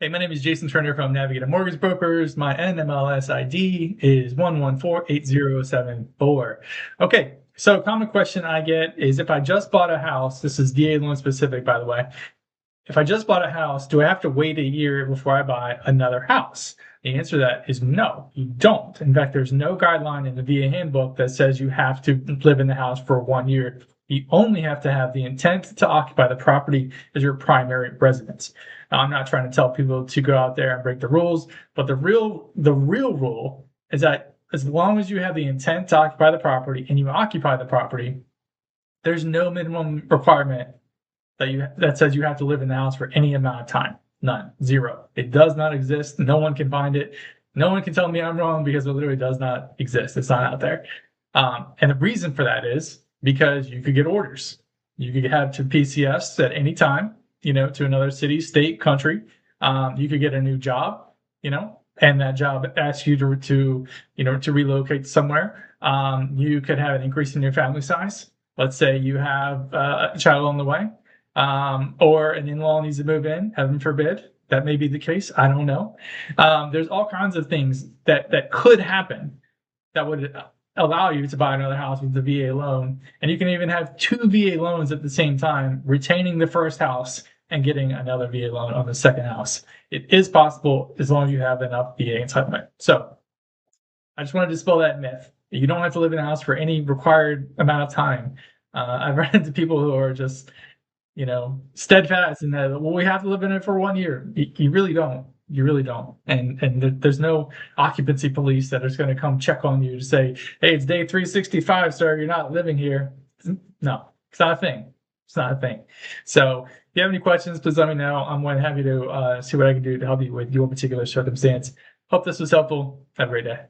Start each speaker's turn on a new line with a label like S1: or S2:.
S1: Hey, my name is Jason Turner from Navigator Mortgage Brokers. My NMLS ID is 1148074. Okay, so a common question I get is if I just bought a house, this is VA loan specific, by the way. If I just bought a house, do I have to wait a year before I buy another house? The answer to that is no, you don't. In fact, there's no guideline in the VA handbook that says you have to live in the house for 1 year. You only have to have the intent to occupy the property as your primary residence. Now, I'm not trying to tell people to go out there and break the rules, but the real rule is that as long as you have the intent to occupy the property and you occupy the property, there's no minimum requirement that says you have to live in the house for any amount of time. None. Zero. It does not exist. No one can find it. No one can tell me I'm wrong because it literally does not exist. It's not out there. And the reason for that is because you could get orders. You could have to PCS at any time, to another city, state, country. You could get a new job, and that job asks you to relocate somewhere. You could have an increase in your family size. Let's say you have a child on the way. Or an in-law needs to move in, heaven forbid. That may be the case. I don't know. There's all kinds of things that could happen that would allow you to buy another house with the VA loan. And you can even have two VA loans at the same time, retaining the first house and getting another VA loan on the second house. It is possible as long as you have enough VA entitlement. So I just want to dispel that myth. You don't have to live in a house for any required amount of time. I've run into people who are just steadfast in that, well, we have to live in it for 1 year. You really don't. You really don't. And there's no occupancy police that is going to come check on you to say, hey, it's day 365, sir. You're not living here. No, it's not a thing. It's not a thing. So if you have any questions, please let me know. I'm more than happy to see what I can do to help you with your particular circumstance. Hope this was helpful. Have a great day.